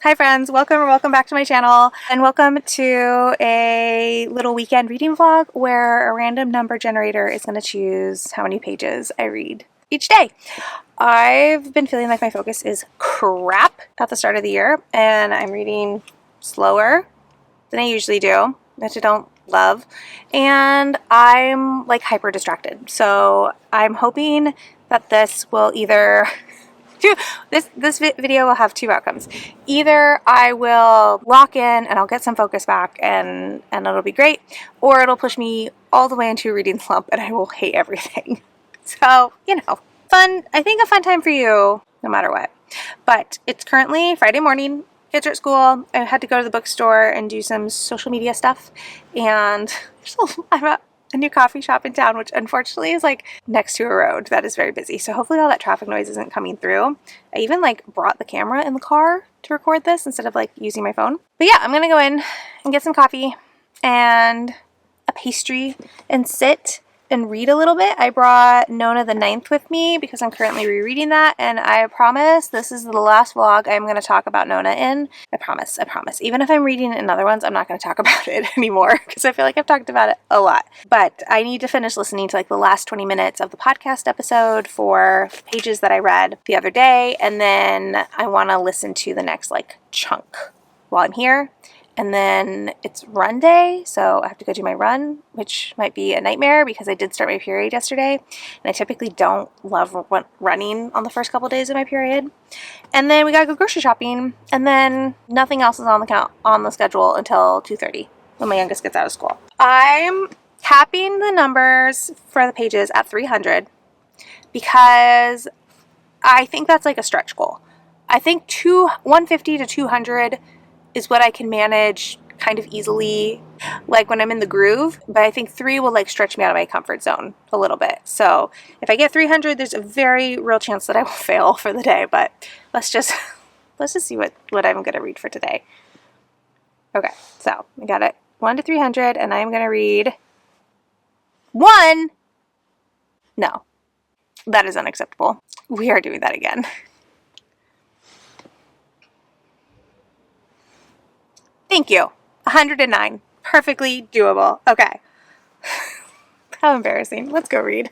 Hi friends, welcome back to my channel, and welcome to a little weekend reading vlog where a random number generator is going to choose how many pages I read each day. I've been feeling like my focus is crap at the start of the year, and I'm reading slower than I usually do, which I don't love, and I'm like hyper distracted. So I'm hoping that this will either this video will have two outcomes. Either I will lock in and I'll get some focus back and it'll be great, or it'll push me all the way into a reading slump and I will hate everything. So, you know, fun. I think a fun time for you no matter what. But it's currently Friday morning. Kids are at school. I had to go to the bookstore and do some social media stuff, and I'm at a new coffee shop in town, which unfortunately is like next to a road that is very busy. So hopefully all that traffic noise isn't coming through. I even like brought the camera in the car to record this instead of like using my phone. But yeah, I'm gonna go in and get some coffee and a pastry and sit and read a little bit. I brought Nona the Ninth with me because I'm currently rereading that, and I promise this is the last vlog I'm going to talk about Nona in. I promise. Even if I'm reading it in other ones, I'm not going to talk about it anymore because I feel like I've talked about it a lot. But I need to finish listening to like the last 20 minutes of the podcast episode for pages that I read the other day, and then I want to listen to the next like chunk while I'm here. And then it's run day, so I have to go do my run, which might be a nightmare because I did start my period yesterday, and I typically don't love running on the first couple days of my period. And then we gotta go grocery shopping, and then nothing else is on the schedule until 2:30 when my youngest gets out of school. I'm capping the numbers for the pages at 300 because I think that's like a stretch goal. I think 150 to 200 is what I can manage kind of easily, like when I'm in the groove, but I think 3 will like stretch me out of my comfort zone a little bit. So if I get 300, there's a very real chance that I will fail for the day, but let's just see what I'm going to read for today. Okay, so I got it 1 to 300, and I'm going to read 1. No, that is unacceptable. We are doing that again. Thank you. 109. Perfectly doable. Okay. How embarrassing. Let's go read.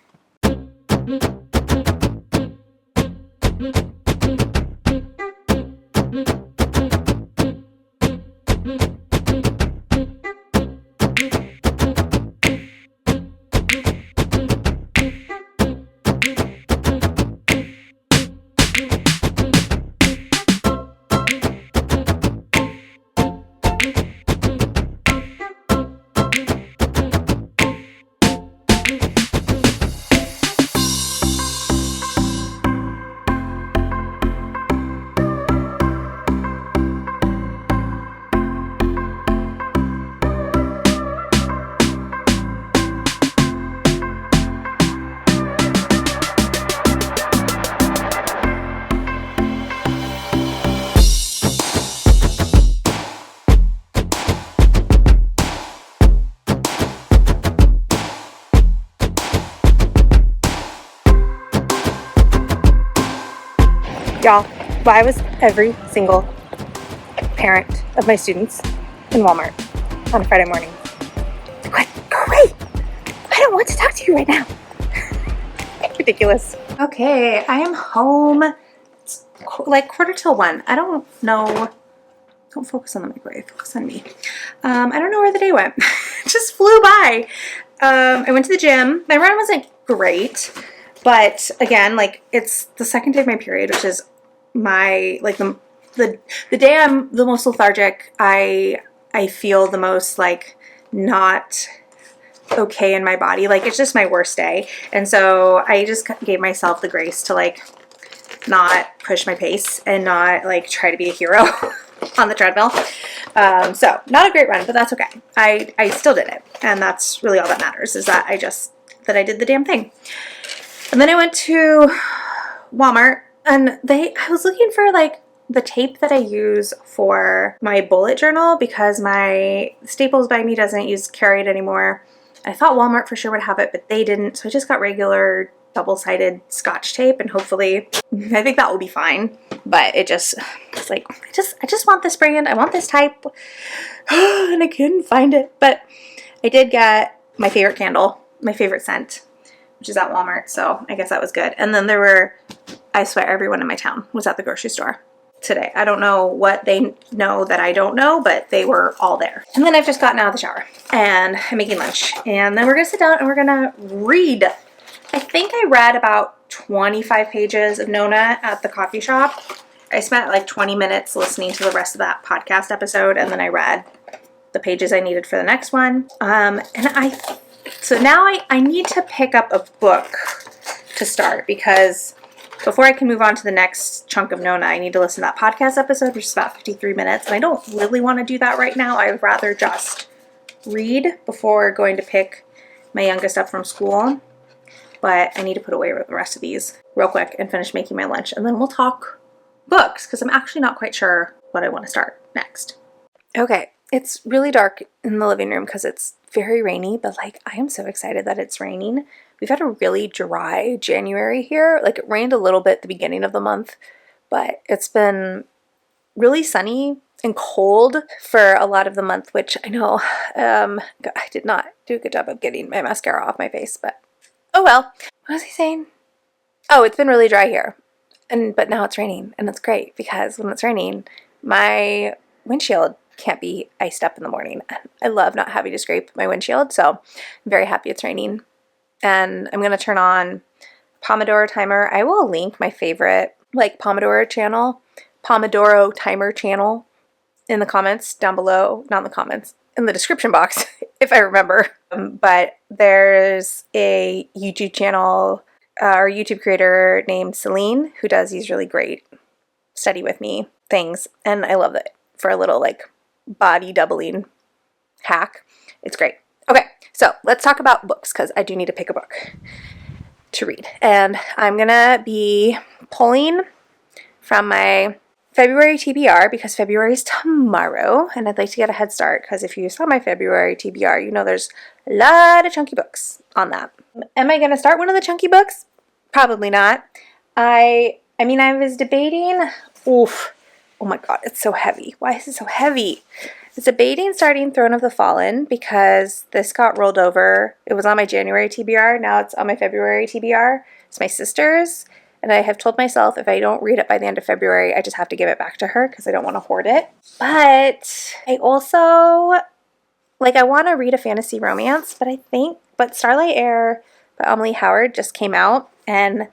Y'all, why was every single parent of my students in Walmart on a Friday morning? Great! I don't want to talk to you right now. Ridiculous. Okay, I am home. It's like 1:45. I don't know. Don't focus on the microwave. Focus on me. I don't know where the day went. It just flew by. I went to the gym. My run wasn't great, but again, like it's the second day of my period, which is my like the day I'm the most lethargic. I feel the most like not okay in my body. Like it's just my worst day, and so I just gave myself the grace to like not push my pace and not like try to be a hero on the treadmill. So not a great run, but that's okay. I still did it, and that's really all that matters, is that I did the damn thing. And then I went to Walmart, and I was looking for like the tape that I use for my bullet journal because my Staples by me doesn't carry it anymore. I thought Walmart for sure would have it, but they didn't, so I just got regular double-sided Scotch tape, and hopefully I think that will be fine. but it just, it's like, I just want this brand. I want this type. And I couldn't find it. But I did get my favorite candle, my favorite scent, which is at Walmart. So I guess that was good. And then there were, I swear, everyone in my town was at the grocery store today. I don't know what they know that I don't know, but they were all there. And then I've just gotten out of the shower and I'm making lunch. And then we're going to sit down and we're going to read. I think I read about 25 pages of Nona at the coffee shop. I spent like 20 minutes listening to the rest of that podcast episode, and then I read the pages I needed for the next one. So now I need to pick up a book to start, because before I can move on to the next chunk of Nona, I need to listen to that podcast episode, which is about 53 minutes. And I don't really want to do that right now. I would rather just read before going to pick my youngest up from school. But I need to put away the rest of these real quick and finish making my lunch. And then we'll talk books, because I'm actually not quite sure what I want to start next. Okay, it's really dark in the living room because it's very rainy, but like I am so excited that it's raining. We've had a really dry January here. Like it rained a little bit at the beginning of the month, but it's been really sunny and cold for a lot of the month, which I know I did not do a good job of getting my mascara off my face, but oh well. What was I saying? Oh, it's been really dry here. But now it's raining, and it's great because when it's raining, my windshield can't be iced up in the morning. I love not having to scrape my windshield, so I'm very happy it's raining. And I'm going to turn on Pomodoro timer. I will link my favorite Pomodoro timer channel in the comments down below. Not in the comments, in the description box, if I remember. But there's a YouTube channel or YouTube creator named Celine who does these really great study with me things. And I love it for a little body doubling hack. It's great. Okay, so let's talk about books, because I do need to pick a book to read. And I'm going to be pulling from my February TBR, because February is tomorrow, and I'd like to get a head start, because if you saw my February TBR, you know there's a lot of chunky books on that. Am I going to start one of the chunky books? Probably not. I was debating, oh my god, it's so heavy. Why is it so heavy? I was debating starting Throne of the Fallen, because this got rolled over. It was on my January TBR, now it's on my February TBR. It's my sister's. And I have told myself if I don't read it by the end of February, I just have to give it back to her because I don't want to hoard it. But I also, I want to read a fantasy romance, but Starlight Air by Emily Howard just came out, and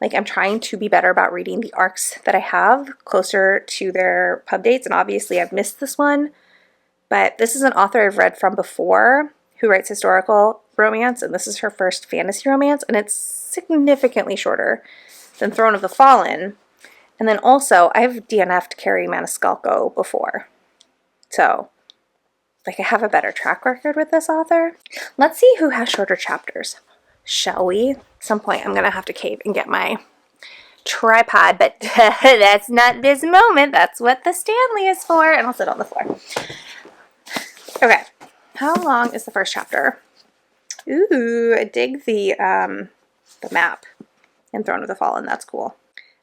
I'm trying to be better about reading the arcs that I have closer to their pub dates, and obviously I've missed this one. But this is an author I've read from before who writes historical romance, and this is her first fantasy romance, and it's significantly shorter than Throne of the Fallen. And then also, I've DNF'd Carrie Maniscalco before. So, I have a better track record with this author. Let's see who has shorter chapters, shall we? At some point, I'm going to have to cave and get my tripod, but that's not this moment. That's what the Stanley is for. And I'll sit on the floor. Okay. How long is the first chapter? Ooh, I dig the map in Throne of the Fallen. That's cool.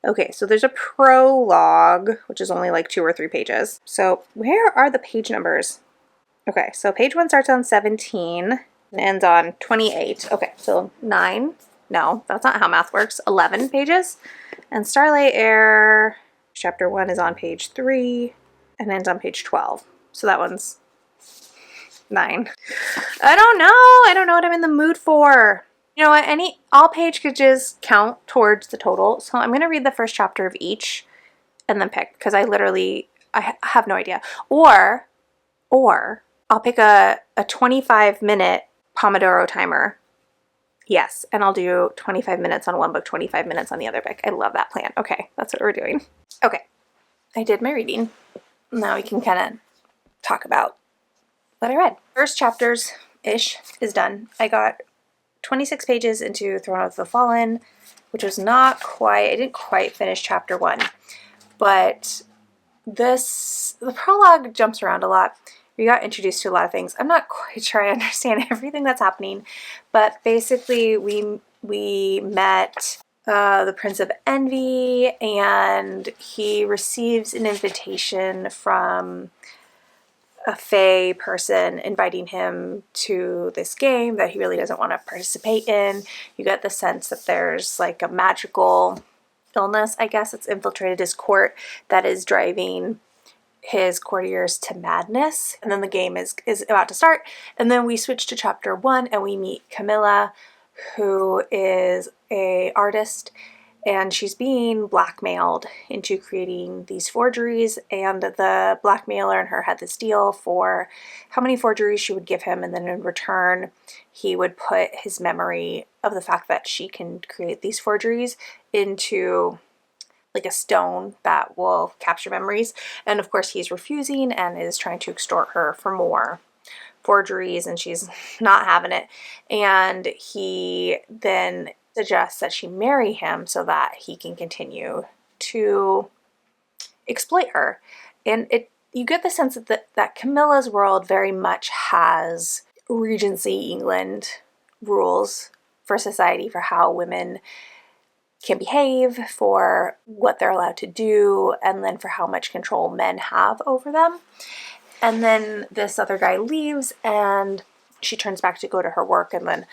Okay, so there's a prologue, which is only 2 or 3 pages. So where are the page numbers? Okay, so page 1 starts on 17 and ends on 28. Okay, so 9. No, that's not how math works. 11 pages. And Starlight Air, chapter 1 is on page 3 and ends on page 12. So that one's 9. I don't know. I don't know what I'm in the mood for. You know what? All pages count towards the total. So I'm going to read the first chapter of each and then pick, because I have no idea. Or I'll pick a 25-minute Pomodoro timer. Yes, and I'll do 25 minutes on one book, 25 minutes on the other book. I love that plan. Okay, that's what we're doing. Okay, I did my reading. Now we can kind of talk about what I read. First chapters-ish is done. I got 26 pages into Throne of the Fallen, which was I didn't quite finish chapter 1. But the prologue jumps around a lot. We got introduced to a lot of things. I'm not quite sure I understand everything that's happening, but basically we met the Prince of Envy, and he receives an invitation from a fae person inviting him to this game that he really doesn't want to participate in. You get the sense that there's like a magical illness, I guess, that's infiltrated his court that is driving his courtiers to madness. And then the game is about to start. And then we switch to chapter 1 and we meet Camilla, who is an artist, and she's being blackmailed into creating these forgeries, and the blackmailer and her had this deal for how many forgeries she would give him, and then in return he would put his memory of the fact that she can create these forgeries into like a stone that will capture memories. And of course he's refusing and is trying to extort her for more forgeries, and she's not having it. And he then suggests that she marry him so that he can continue to exploit her. And you get the sense that Camilla's world very much has Regency England rules for society, for how women can behave, for what they're allowed to do, and then for how much control men have over them. And then this other guy leaves and she turns back to go to her work, and then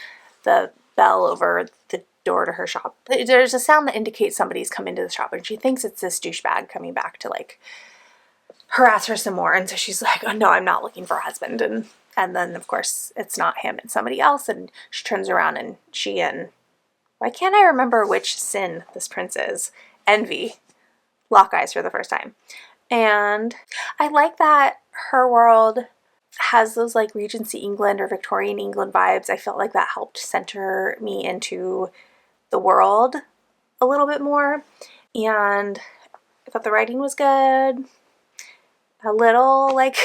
the bell over the door to her shop, there's a sound that indicates somebody's come into the shop, and she thinks it's this douchebag coming back to like harass her some more. And so she's like, oh no, I'm not looking for a husband. And then of course it's not him, it's somebody else. And she turns around and she and, why can't I remember which sin this prince is? Envy lock eyes for the first time. And I like that her world has those like Regency England or Victorian England vibes. I felt like that helped center me into the world a little bit more. And I thought the writing was good, a little like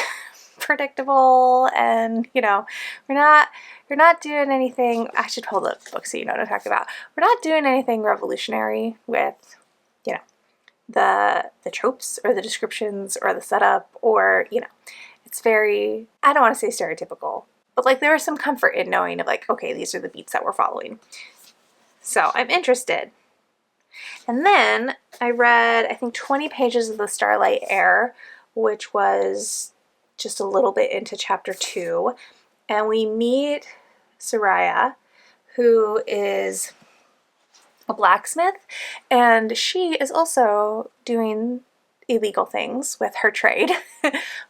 predictable, and you know, we're not doing anything. I should hold up the book so you know what I'm talking about. We're not doing anything revolutionary with, you know, the tropes or the descriptions or the setup, or, you know, it's very, I don't want to say stereotypical, but like there is some comfort in knowing of like, okay, these are the beats that we're following. So I'm interested. And then I read, I think 20 pages of The Starlight Heir, which was just a little bit into chapter 2. And we meet Soraya, who is a blacksmith, and she is also doing illegal things with her trade,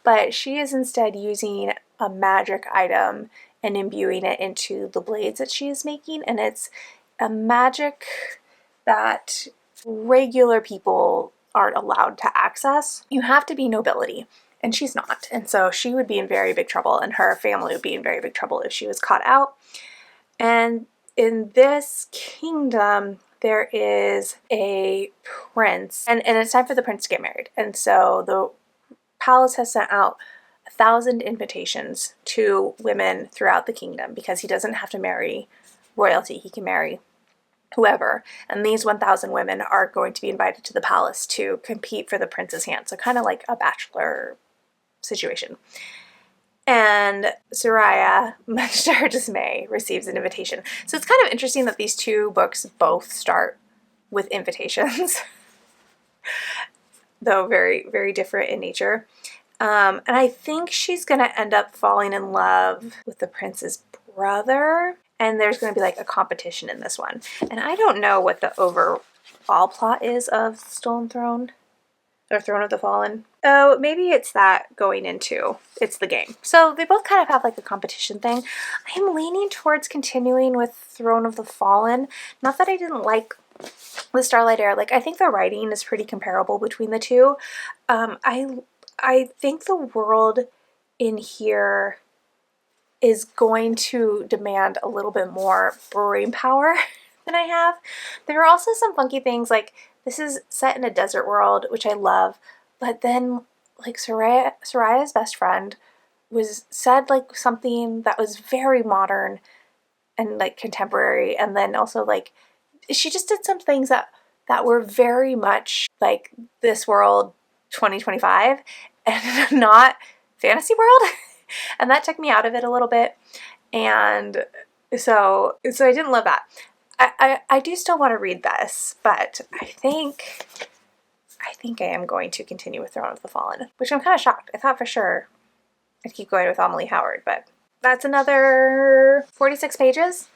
but she is instead using a magic item and imbuing it into the blades that she is making, and it's a magic that regular people aren't allowed to access. You have to be nobility, and she's not, and so she would be in very big trouble, and her family would be in very big trouble if she was caught out. And in this kingdom, there is a prince, and it's time for the prince to get married. And so the palace has sent out 1,000 invitations to women throughout the kingdom, because he doesn't have to marry royalty, he can marry whoever. And these 1,000 women are going to be invited to the palace to compete for the prince's hand. So kind of like a bachelor situation. And Soraya, much to her dismay, receives an invitation. So it's kind of interesting that these two books both start with invitations, though very, very different in nature. And I think she's going to end up falling in love with the prince's brother, and there's going to be like a competition in this one. And I don't know what the overall plot is of Stolen Throne, or Throne of the Fallen. Oh, maybe it's that going into, it's the game. So they both kind of have like a competition thing. I'm leaning towards continuing with Throne of the Fallen. Not that I didn't like The Starlight Heir. Like, I think the writing is pretty comparable between the two. I think the world in here is going to demand a little bit more brain power than I have. There are also some funky things, like this is set in a desert world, which I love, but then like Soraya's best friend said like something that was very modern and like contemporary, and then also like she just did some things that were very much like this world 2025 and not fantasy world. And that took me out of it a little bit. And so I didn't love that. I do still want to read this, but I think I am going to continue with Throne of the Fallen, which I'm kind of shocked. I thought for sure I'd keep going with Amelie Howard, but that's another 46 pages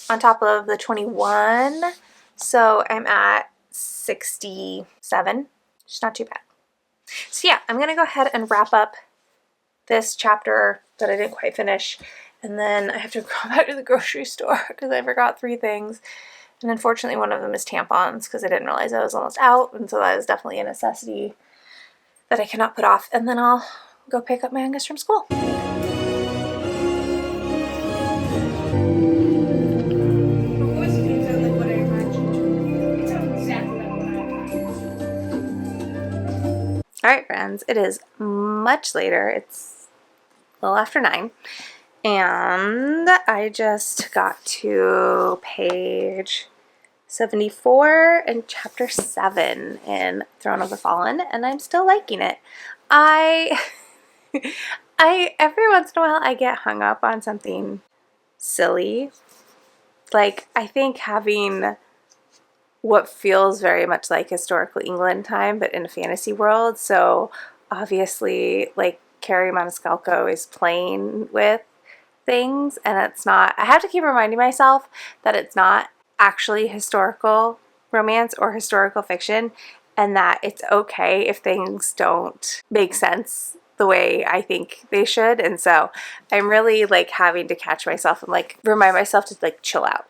on top of the 21. So I'm at 67. It's not too bad. So yeah, I'm going to go ahead and wrap up this chapter that I didn't quite finish. And then I have to go back to the grocery store because I forgot 3 things. And unfortunately, one of them is tampons because I didn't realize I was almost out. And so that is definitely a necessity that I cannot put off. And then I'll go pick up my youngest from school. Alright friends, it is much later. It's a little after 9. And I just got to page 74 in chapter 7 in Throne of the Fallen, and I'm still liking it. I every once in a while I get hung up on something silly. Like, I think having what feels very much like historical England time, but in a fantasy world. So obviously, like, Carrie Maniscalco is playing with things, and it's not, I have to keep reminding myself that it's not actually historical romance or historical fiction, and that it's okay if things don't make sense the way I think they should. And so I'm really like having to catch myself and like remind myself to like chill out.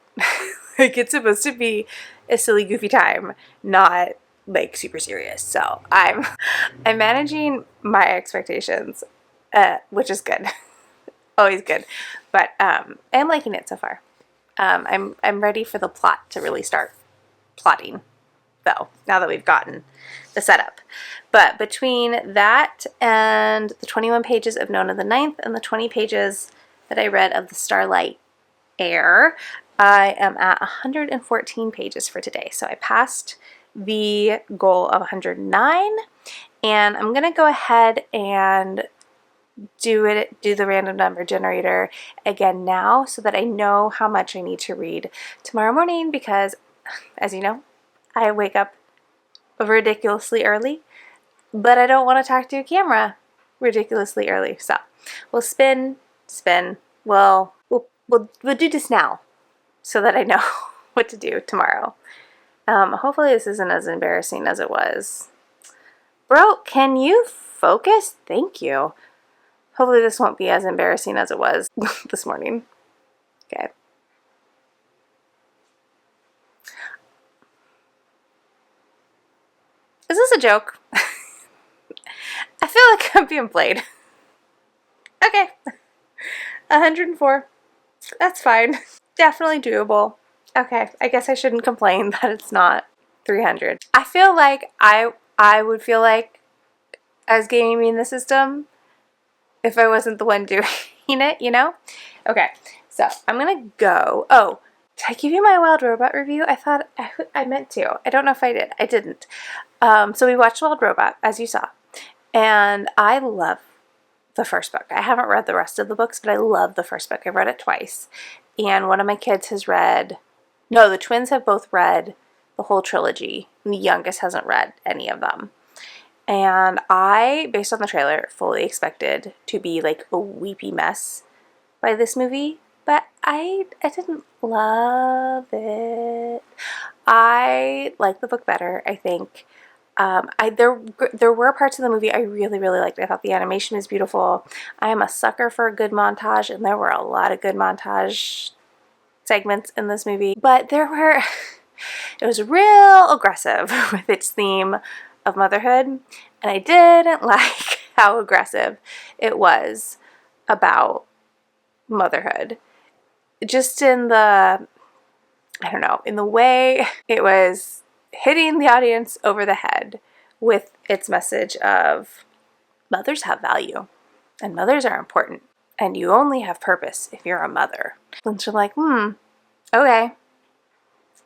Like, it's supposed to be a silly goofy time, not like super serious. So I'm managing my expectations, which is good. Always good. But I'm liking it so far. I'm ready for the plot to really start plotting, though, now that we've gotten the setup. But between that and the 21 pages of Nona the Ninth and the 20 pages that I read of the Starlight Heir, I am at 114 pages for today. So I passed the goal of 109, and I'm going to go ahead and do the random number generator again now so that I know how much I need to read tomorrow morning, because as you know, I wake up ridiculously early, but I don't want to talk to a camera ridiculously early. So we'll spin. We'll do this now so that I know what to do tomorrow. Hopefully this isn't as embarrassing as it was. Bro, can you focus? Thank you. Hopefully this won't be as embarrassing as it was this morning. Okay. Is this a joke? I feel like I'm being played. Okay. 104. That's fine. Definitely doable. Okay, I guess I shouldn't complain that it's not 300. I feel like I would feel like I was gaming the system if I wasn't the one doing it, you know? Okay, so I'm gonna go. Oh, did I give you my Wild Robot review? I thought I meant to. I don't know if I did. I didn't. So we watched Wild Robot, as you saw, and I love the first book. I haven't read the rest of the books, but I love the first book. I've read it twice, and one of my kids has read, no, the twins have both read the whole trilogy, and the youngest hasn't read any of them. And I, based on the trailer, fully expected to be like a weepy mess by this movie, but I didn't love it. I like the book better, I think. There were parts of the movie I really liked. I thought the animation was beautiful. I am a sucker for a good montage, and there were a lot of good montage segments in this movie, but it was real aggressive with its theme of motherhood, and I didn't like how aggressive it was about motherhood. Just in the, I don't know, in the way it was hitting the audience over the head with its message of mothers have value and mothers are important and you only have purpose if you're a mother. And so I'm like, okay.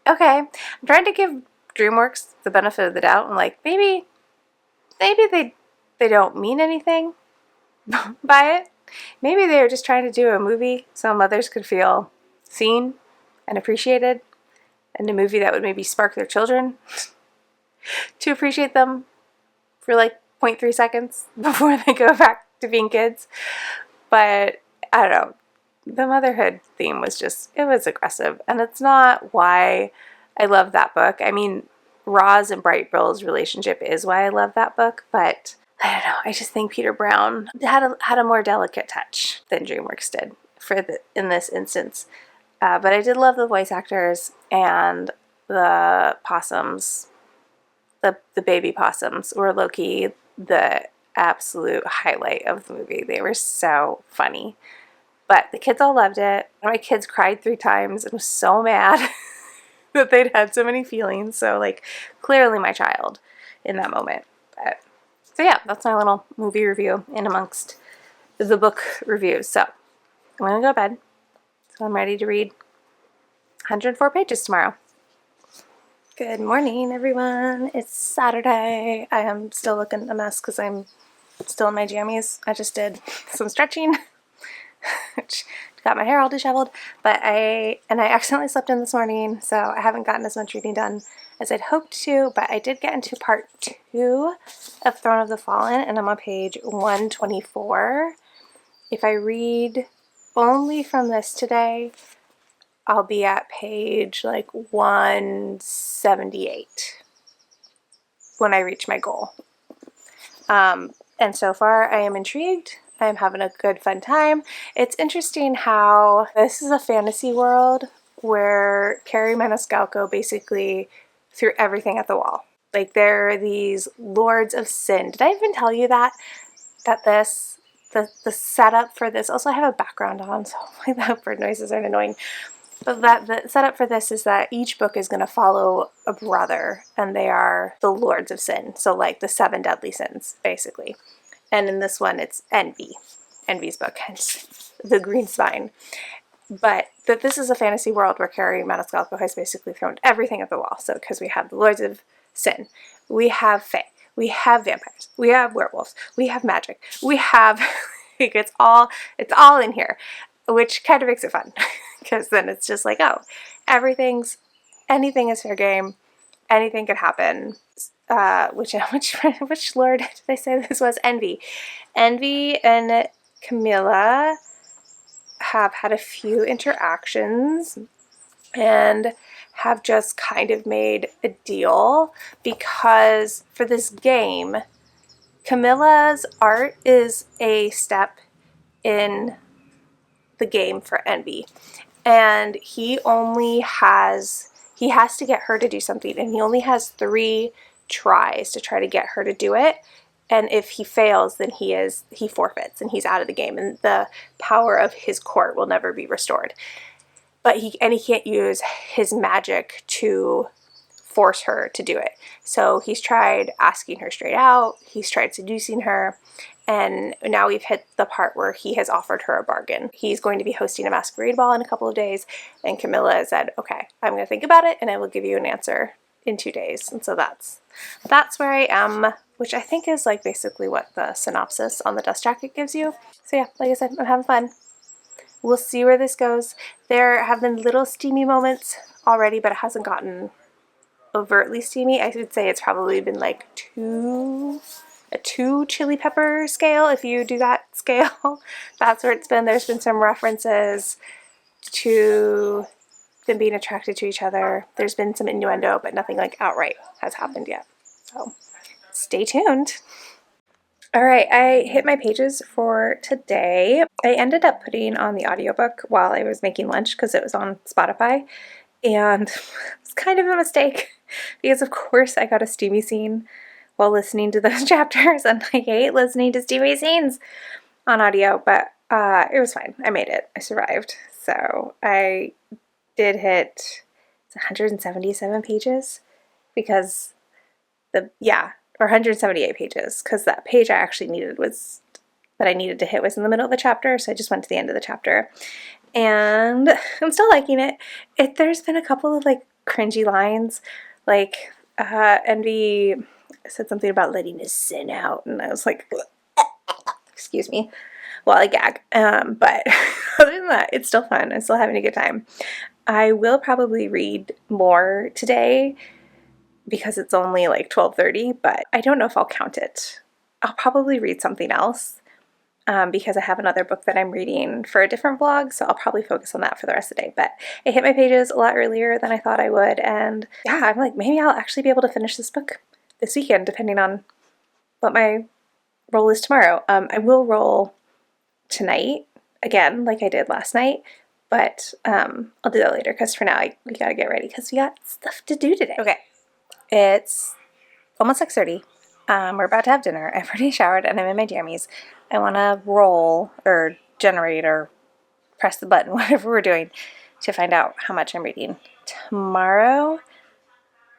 I'm trying to give DreamWorks the benefit of the doubt. I'm like, maybe they don't mean anything by it. Maybe they're just trying to do a movie so mothers could feel seen and appreciated and a movie that would maybe spark their children to appreciate them for like 0.3 seconds before they go back to being kids. But I don't know. The motherhood theme was just, it was aggressive. And it's not why I love that book. I mean, Roz and Bright Bill's relationship is why I love that book, but I don't know. I just think Peter Brown had a more delicate touch than DreamWorks did in this instance. But I did love the voice actors and the possums. The baby possums were low-key the absolute highlight of the movie. They were so funny. But the kids all loved it. My kids cried 3 times and was so mad that they'd had so many feelings. So, like, clearly my child in that moment. But, so yeah, that's my little movie review in amongst the book reviews. So, I'm going to go to bed. So I'm ready to read 104 pages tomorrow. Good morning, everyone. It's Saturday. I am still looking a mess because I'm still in my jammies. I just did some stretching, which got my hair all disheveled, but I accidentally slept in this morning, so I haven't gotten as much reading done as I'd hoped to, but I did get into part 2 of Throne of the Fallen, and I'm on page 124. If I read only from this today, I'll be at page like 178 when I reach my goal. And so far I am intrigued. I'm having a good fun time. It's interesting how this is a fantasy world where Carrie Maniscalco basically threw everything at the wall. Like, there are these lords of sin. Did I even tell you that the setup for this, also I have a background on, so hopefully the bird noises aren't annoying. But the setup for this is that each book is going to follow a brother, and they are the lords of sin. So like the 7 deadly sins, basically. And in this one, it's Envy. Envy's book, hence the green spine. But that this is a fantasy world where Carrie Maniscalco has basically thrown everything at the wall. So because we have the lords of sin, we have fae, we have vampires, we have werewolves, we have magic, we have like, it's all in here, which kind of makes it fun. Because then it's just like, oh, anything is fair game. Anything could happen. Which lord did I say this was? Envy. Envy and Camilla have had a few interactions and have just kind of made a deal, because for this game, Camilla's art is a step in the game for Envy. And he has to get her to do something, and he only has 3 tries to try to get her to do it. And if he fails, then he forfeits and he's out of the game, and the power of his court will never be restored. But he can't use his magic to force her to do it. So he's tried asking her straight out, he's tried seducing her, and now we've hit the part where he has offered her a bargain. He's going to be hosting a masquerade ball in a couple of days, and Camilla has said, okay, I'm going to think about it and I will give you an answer in 2 days. And so that's where I am, which I think is like basically what the synopsis on the dust jacket gives you. So yeah, like I said, I'm having fun. We'll see where this goes. There have been little steamy moments already, but it hasn't gotten overtly steamy. I would say it's probably been like a 2 chili pepper scale, if you do that scale. That's where it's been. There's been some references to them being attracted to each other. There's been some innuendo, but nothing like outright has happened yet. So stay tuned. All right, I hit my pages for today. I ended up putting on the audiobook while I was making lunch because it was on Spotify, and it's kind of a mistake because of course I got a steamy scene while listening to those chapters, and I hate listening to steamy scenes on audio, but it was fine. I made it. I survived. So I did hit 177 pages because or 178 pages, because that page I needed to hit was in the middle of the chapter, so I just went to the end of the chapter. And I'm still liking it. There's been a couple of like cringy lines, like Envy said something about letting his sin out, and I was like, excuse me, while I gag. But other than that, it's still fun. I'm still having a good time. I will probably read more today because it's only like 12:30, but I don't know if I'll count it. I'll probably read something else because I have another book that I'm reading for a different vlog, so I'll probably focus on that for the rest of the day. But I hit my pages a lot earlier than I thought I would, and yeah, I'm like, maybe I'll actually be able to finish this book this weekend, depending on what my roll is tomorrow. I will roll tonight again, like I did last night, but I'll do that later because for now we gotta get ready because we got stuff to do today. Okay, it's almost 6:30. We're about to have dinner. I've already showered and I'm in my jammies. I want to roll or generate or press the button, whatever we're doing, to find out how much I'm reading tomorrow.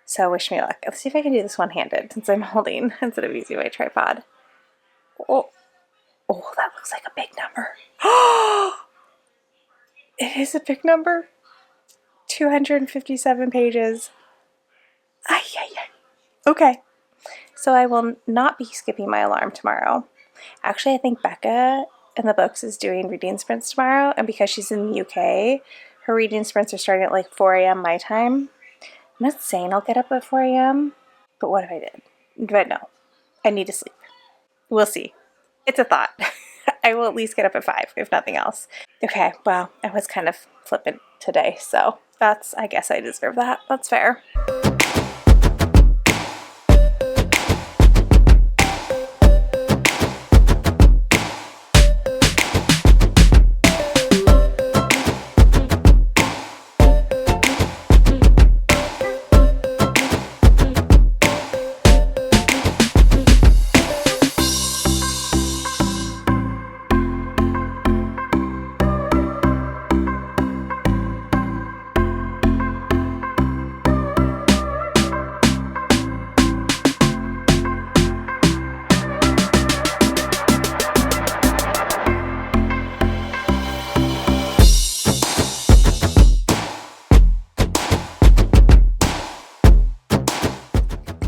So wish me luck. Let's see if I can do this one-handed since I'm holding instead of using my tripod. Oh, that looks like a big number. It is a big number. 257 pages. Ay. Okay. So I will not be skipping my alarm tomorrow. Actually, I think Becca in the books is doing reading sprints tomorrow, and because she's in the UK, her reading sprints are starting at like 4 a.m. my time. I'm not saying I'll get up at 4 a.m., but what if I did? But no, I need to sleep. We'll see. It's a thought. I will at least get up at 5, if nothing else. Okay, well, I was kind of flippant today, so I guess I deserve that. That's fair.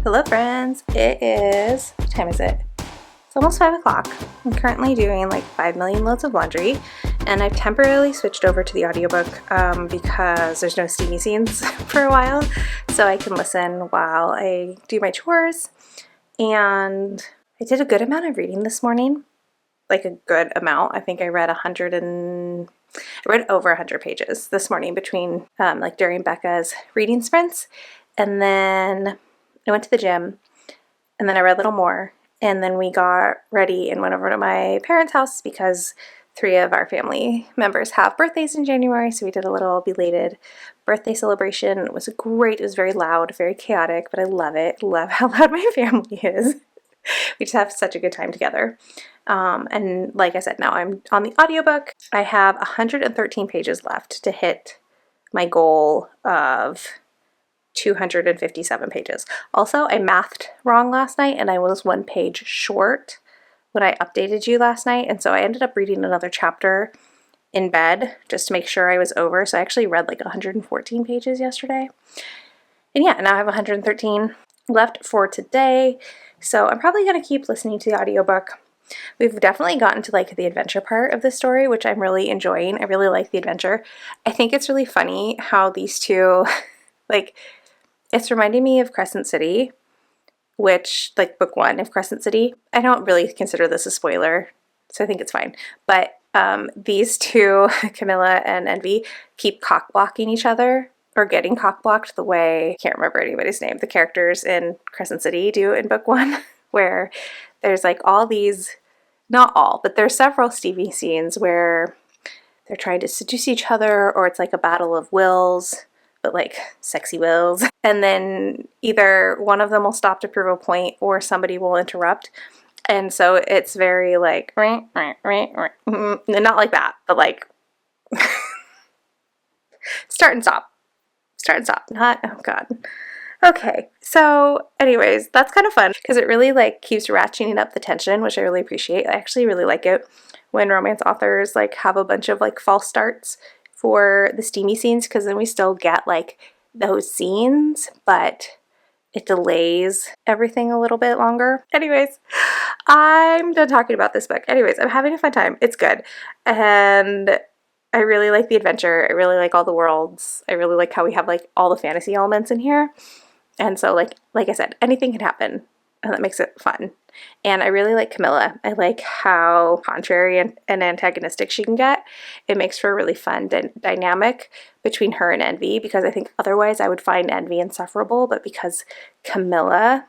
Hello friends, what time is it? It's almost 5 o'clock. I'm currently doing like 5 million loads of laundry, and I've temporarily switched over to the audiobook because there's no steamy scenes for a while, so I can listen while I do my chores. And I did a good amount of reading this morning, like a good amount. I think I read I read over 100 pages this morning between like during Becca's reading sprints, and then I went to the gym, and then I read a little more, and then we got ready and went over to my parents' house because 3 of our family members have birthdays in January, so we did a little belated birthday celebration. It was great. It was very loud, very chaotic, but I love it. Love how loud my family is. We just have such a good time together. And like I said, now I'm on the audiobook. I have 113 pages left to hit my goal of 257 pages. Also, I mathed wrong last night and I was 1 page short when I updated you last night, and so I ended up reading another chapter in bed just to make sure I was over. So I actually read like 114 pages yesterday. And yeah, now I have 113 left for today. So I'm probably going to keep listening to the audiobook. We've definitely gotten to like the adventure part of the story, which I'm really enjoying. I really like the adventure. I think it's really funny how these two, like, it's reminding me of Crescent City, which, like book 1 of Crescent City. I don't really consider this a spoiler, so I think it's fine. But these two, Camilla and Envy, keep cock-blocking each other, or getting cock-blocked the way, I can't remember anybody's name, the characters in Crescent City do in book 1, where there's like all these, not all, but there's several Stevie scenes where they're trying to seduce each other, or it's like a battle of wills, but like sexy wills. And then either one of them will stop to prove a point or somebody will interrupt. And so it's very like, not like that, but like start and stop. Not, oh God. Okay, so anyways, that's kind of fun because it really like keeps ratcheting up the tension, which I really appreciate. I actually really like it when romance authors like have a bunch of like false starts for the steamy scenes, because then we still get like those scenes, but it delays everything a little bit longer. Anyways, I'm done talking about this book. Anyways, I'm having a fun time. It's good. And I really like the adventure. I really like all the worlds. I really like how we have like all the fantasy elements in here. And so like I said, anything can happen, and that makes it fun. And I really like Camilla. I like how contrary and antagonistic she can get. It makes for a really fun dynamic between her and Envy, because I think otherwise I would find Envy insufferable, but because Camilla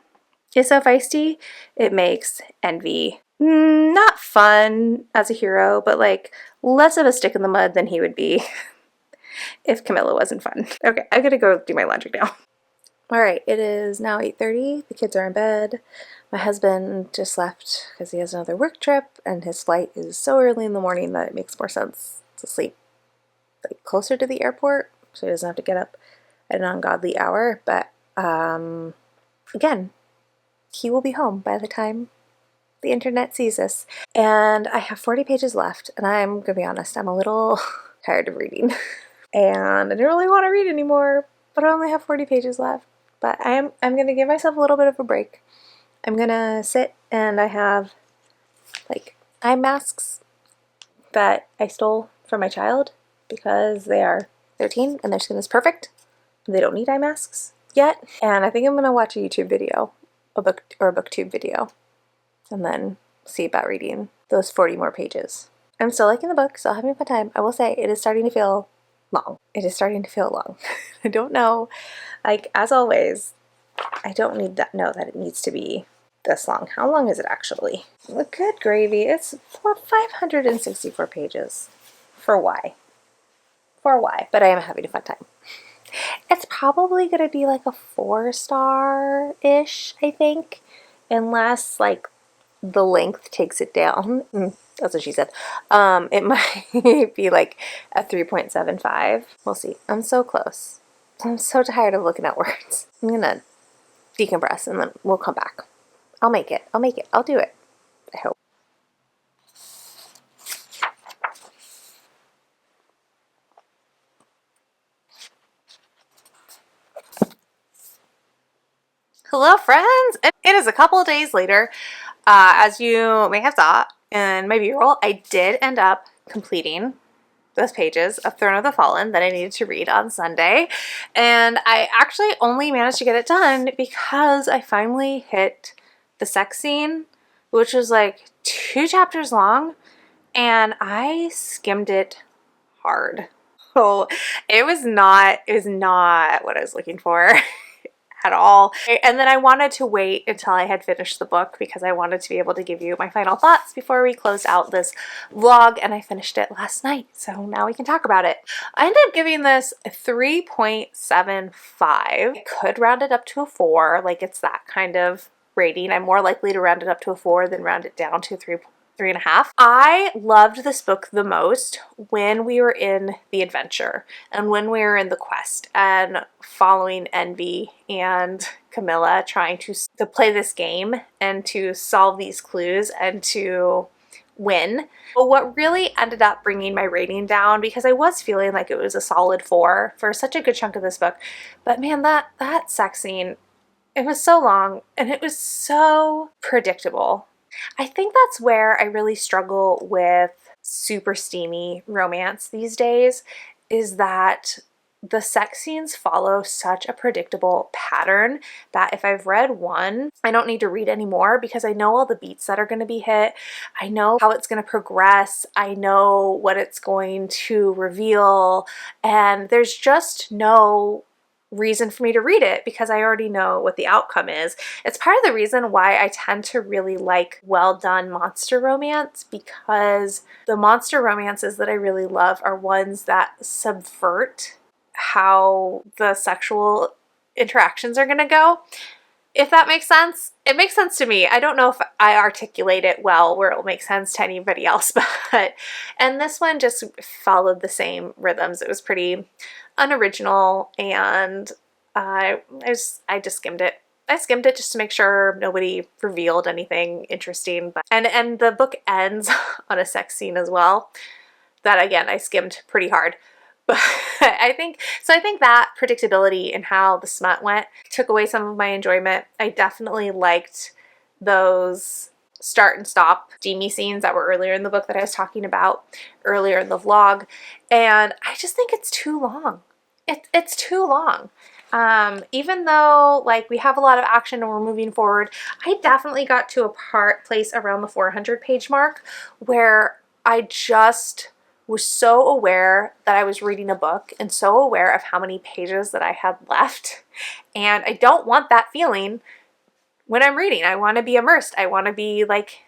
is so feisty, it makes Envy not fun as a hero, but like less of a stick in the mud than he would be if Camilla wasn't fun. Okay, I'm gonna go do my laundry now. All right, it is now 8:30. The kids are in bed. My husband just left because he has another work trip, and his flight is so early in the morning that it makes more sense to sleep like closer to the airport, so he doesn't have to get up at an ungodly hour. But again, he will be home by the time the internet sees this. And I have 40 pages left, and I'm gonna be honest, I'm a little tired of reading. And I don't really want to read anymore, but I only have 40 pages left. But I'm gonna give myself a little bit of a break. I'm gonna sit, and I have like eye masks that I stole from my child because they are 13 and their skin is perfect. They don't need eye masks yet. And I think I'm gonna watch a YouTube video, a booktube video, and then see about reading those 40 more pages. I'm still liking the book, still having a fun time. I will say it is starting to feel long. It is starting to feel long. I don't know, like as always, I don't need that know that it needs to be this long. How long is it actually? Good gravy. It's 564 pages. For why? For why? But I am having a fun time. It's probably gonna be like a 4-star-ish, I think, unless like the length takes it down. That's what she said. It might be like a 3.75. We'll see. I'm so close. I'm so tired of looking at words. I'm gonna decompress and then we'll come back. I'll make it. I'll make it. I'll do it. I hope. Hello, friends! It is a couple of days later. As you may have saw in my B-roll, I did end up completing those pages of Throne of the Fallen that I needed to read on Sunday. And I actually only managed to get it done because I finally hit the sex scene, which was like 2 chapters long, and I skimmed it hard. So it was not what I was looking for at all. And then I wanted to wait until I had finished the book because I wanted to be able to give you my final thoughts before we close out this vlog, and I finished it last night, so now we can talk about it. I ended up giving this a 3.75. I could round it up to a 4, like it's that kind of rating. I'm more likely to round it up to a 4 than round it down to a 3.5. I loved this book the most when we were in the adventure and when we were in the quest and following Envy and Camilla trying to play this game and to solve these clues and to win. But what really ended up bringing my rating down, because I was feeling like it was a solid 4 for such a good chunk of this book, but man, that sex scene, it was so long and it was so predictable. I think that's where I really struggle with super steamy romance these days, is that the sex scenes follow such a predictable pattern that if I've read one, I don't need to read anymore because I know all the beats that are going to be hit. I know how it's going to progress. I know what it's going to reveal, and there's just no reason for me to read it because I already know what the outcome is. It's part of the reason why I tend to really like well done monster romance, because the monster romances that I really love are ones that subvert how the sexual interactions are going to go. If that makes sense. It makes sense to me. I don't know if I articulate it well where it'll make sense to anybody else, but and this one just followed the same rhythms. It was pretty unoriginal, and I just skimmed it. I skimmed it just to make sure nobody revealed anything interesting. But and the book ends on a sex scene as well. That again, I skimmed pretty hard. But I think that predictability in how the smut went took away some of my enjoyment. I definitely liked those start and stop steamy scenes that were earlier in the book that I was talking about earlier in the vlog, and I just think it's too long. It's too long. Even though like we have a lot of action and we're moving forward, I definitely got to a place around the 400 page mark where I just was so aware that I was reading a book and so aware of how many pages that I had left. And I don't want that feeling when I'm reading. I want to be immersed. I want to be like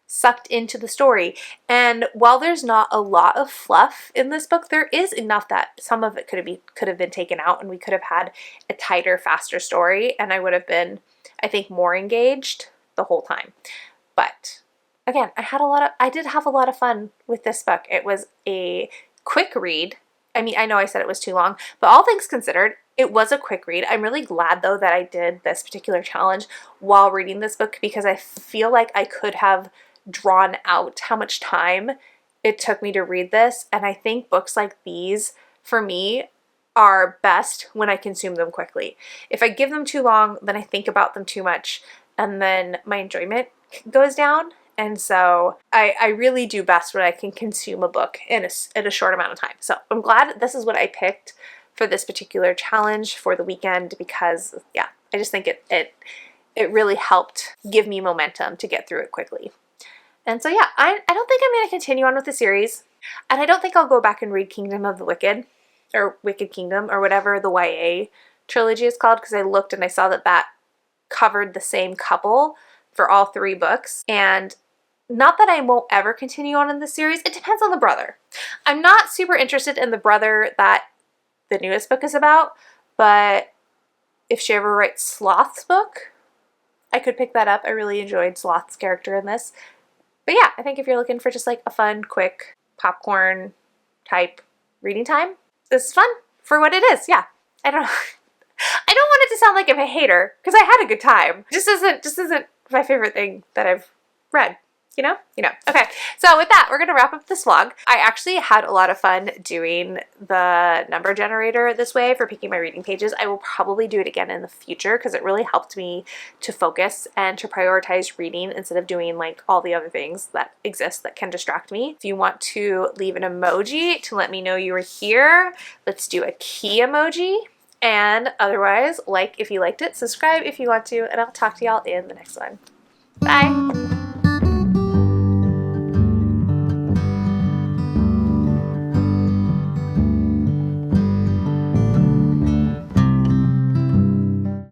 sucked into the story. And while there's not a lot of fluff in this book, there is enough that some of it could have been taken out and we could have had a tighter, faster story, and I would have been, I think, more engaged the whole time. But again, I did have a lot of fun with this book. It was a quick read. I mean, I know I said it was too long, but all things considered, it was a quick read. I'm really glad though that I did this particular challenge while reading this book, because I feel like I could have drawn out how much time it took me to read this. And I think books like these, for me, are best when I consume them quickly. If I give them too long, then I think about them too much, and then my enjoyment goes down. And so I really do best when I can consume a book in a short amount of time. So I'm glad this is what I picked for this particular challenge for the weekend, because yeah, I just think it really helped give me momentum to get through it quickly. And so yeah, I don't think I'm going to continue on with the series, and I don't think I'll go back and read Kingdom of the Wicked, or Wicked Kingdom, or whatever the YA trilogy is called, because I looked and I saw that covered the same couple for all 3 books. And not that I won't ever continue on in this series, it depends on the brother. I'm not super interested in the brother that the newest book is about, but if she ever writes Sloth's book, I could pick that up. I really enjoyed Sloth's character in this. But yeah, I think if you're looking for just like a fun, quick, popcorn type reading time, this is fun for what it is. Yeah, I don't want it to sound like I'm a hater, because I had a good time. Just isn't my favorite thing that I've read. You know? Okay, so with that, we're going to wrap up this vlog. I actually had a lot of fun doing the number generator this way for picking my reading pages. I will probably do it again in the future, because it really helped me to focus and to prioritize reading instead of doing like all the other things that exist that can distract me. If you want to leave an emoji to let me know you were here, let's do a key emoji. And otherwise, like if you liked it, subscribe if you want to, and I'll talk to y'all in the next one. Bye!